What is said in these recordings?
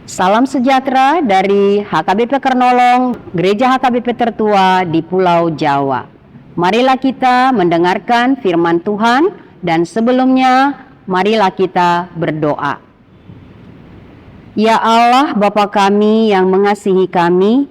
Salam sejahtera dari HKBP Kernolong, Gereja HKBP tertua di Pulau Jawa. Marilah kita mendengarkan firman Tuhan dan sebelumnya marilah kita berdoa. Ya Allah, Bapa kami yang mengasihi kami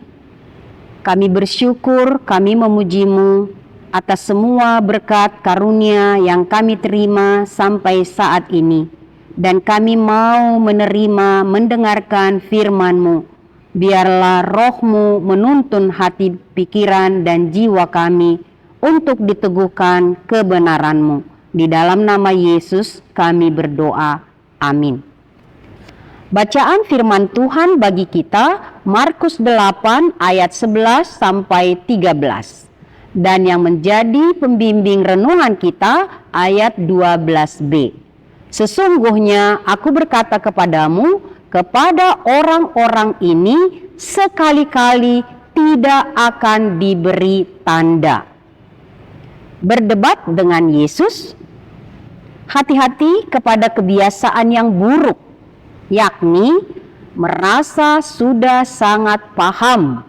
bersyukur, kami memuji-Mu atas semua berkat karunia yang kami terima sampai saat ini. Dan kami mau menerima, mendengarkan firman-Mu. Biarlah roh-Mu menuntun hati, pikiran, dan jiwa kami untuk diteguhkan kebenaran-Mu. Di dalam nama Yesus kami berdoa. Amin. Bacaan firman Tuhan bagi kita, Markus 8 ayat 11 sampai 13. Dan yang menjadi pembimbing renungan kita, ayat 12b. Sesungguhnya aku berkata kepadamu, kepada orang-orang ini sekali-kali tidak akan diberi tanda. Berdebat dengan Yesus, hati-hati kepada kebiasaan yang buruk, yakni merasa sudah sangat paham,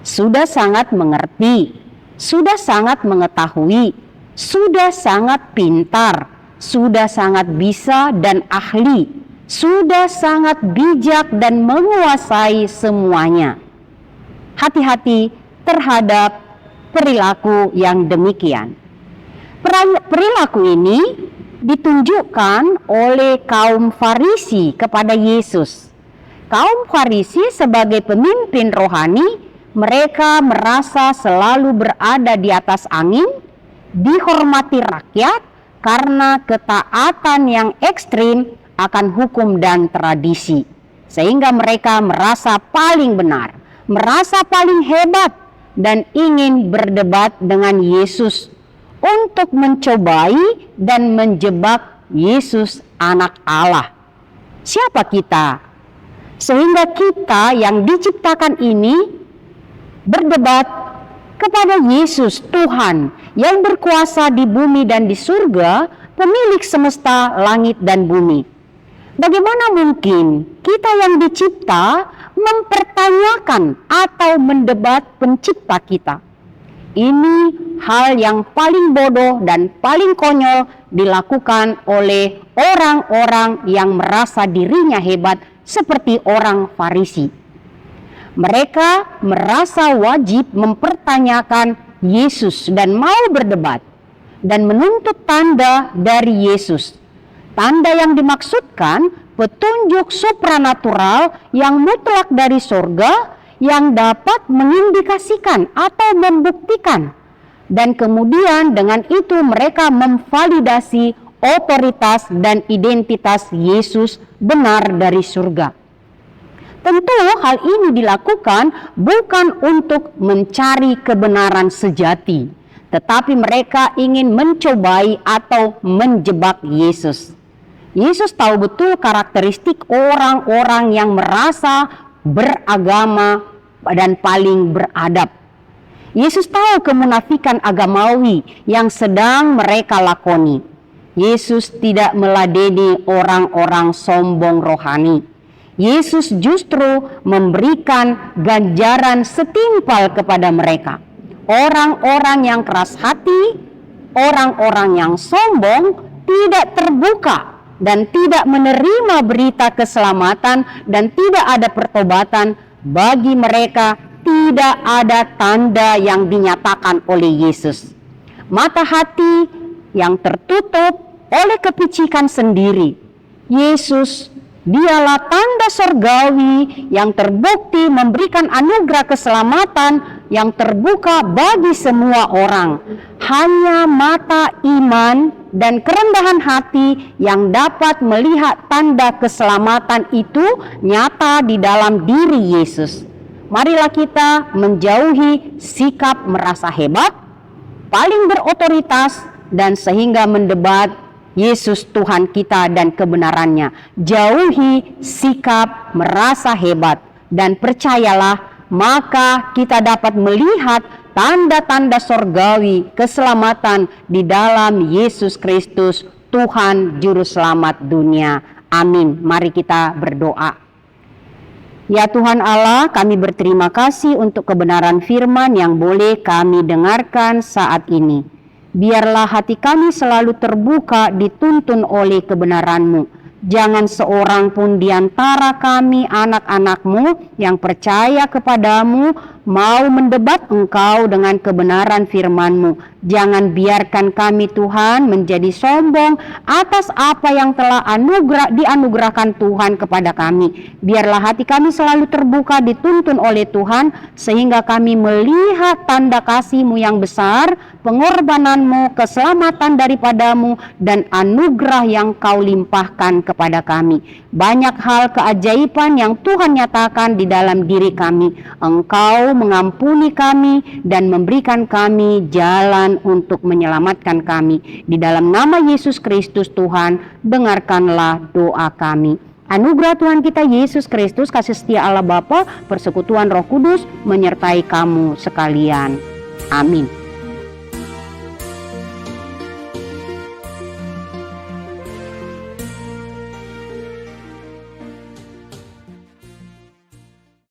sudah sangat mengerti, sudah sangat mengetahui, sudah sangat pintar, sudah sangat bisa dan ahli, sudah sangat bijak dan menguasai semuanya. Hati-hati terhadap perilaku yang demikian. Perilaku ini ditunjukkan oleh kaum Farisi kepada Yesus. Kaum Farisi sebagai pemimpin rohani, mereka merasa selalu berada di atas angin, dihormati rakyat, karena ketaatan yang ekstrim akan hukum dan tradisi. Sehingga mereka merasa paling benar, merasa paling hebat, dan ingin berdebat dengan Yesus untuk mencobai dan menjebak Yesus anak Allah. Siapa kita? Sehingga kita yang diciptakan ini berdebat kepada Yesus Tuhan yang berkuasa di bumi dan di surga, pemilik semesta langit dan bumi. Bagaimana mungkin kita yang dicipta mempertanyakan atau mendebat pencipta kita? Ini hal yang paling bodoh dan paling konyol dilakukan oleh orang-orang yang merasa dirinya hebat seperti orang Farisi. Mereka merasa wajib mempertanyakan Yesus dan mau berdebat dan menuntut tanda dari Yesus. Tanda yang dimaksudkan petunjuk supranatural yang mutlak dari surga yang dapat mengindikasikan atau membuktikan. Dan kemudian dengan itu mereka memvalidasi otoritas dan identitas Yesus benar dari surga. Tentu hal ini dilakukan bukan untuk mencari kebenaran sejati, tetapi mereka ingin mencobai atau menjebak Yesus. Yesus tahu betul karakteristik orang-orang yang merasa beragama dan paling beradab. Yesus tahu kemunafikan agamawi yang sedang mereka lakoni. Yesus tidak meladeni orang-orang sombong rohani. Yesus justru memberikan ganjaran setimpal kepada mereka. Orang-orang yang keras hati, orang-orang yang sombong tidak terbuka dan tidak menerima berita keselamatan dan tidak ada pertobatan. Bagi mereka tidak ada tanda yang dinyatakan oleh Yesus. Mata hati yang tertutup oleh kepicikan sendiri. Yesus Dialah tanda surgawi yang terbukti memberikan anugerah keselamatan yang terbuka bagi semua orang. Hanya mata iman dan kerendahan hati yang dapat melihat tanda keselamatan itu nyata di dalam diri Yesus. Marilah kita menjauhi sikap merasa hebat, paling berotoritas, dan sehingga mendebat Yesus Tuhan kita dan kebenarannya. Jauhi sikap merasa hebat dan percayalah, maka kita dapat melihat tanda-tanda surgawi keselamatan di dalam Yesus Kristus, Tuhan Juru Selamat dunia. Amin. Mari kita berdoa. Ya Tuhan Allah, kami berterima kasih untuk kebenaran firman yang boleh kami dengarkan saat ini. Biarlah hati kami selalu terbuka dituntun oleh kebenaran-Mu. Jangan seorang pun di antara kami anak-anak-Mu yang percaya kepadamu mau mendebat Engkau dengan kebenaran firman-Mu. Jangan biarkan kami Tuhan menjadi sombong atas apa yang telah dianugerahkan Tuhan kepada kami. Biarlah hati kami selalu terbuka dituntun oleh Tuhan sehingga kami melihat tanda kasih-Mu yang besar, pengorbanan-Mu, keselamatan daripadamu, dan anugerah yang Kau limpahkan kepada kami. Banyak hal keajaiban yang Tuhan nyatakan di dalam diri kami. Engkau mengampuni kami dan memberikan kami jalan untuk menyelamatkan kami. Di dalam nama Yesus Kristus Tuhan, dengarkanlah doa kami. Anugerah Tuhan kita Yesus Kristus, kasih setia Allah Bapa, persekutuan Roh Kudus menyertai kamu sekalian. Amin.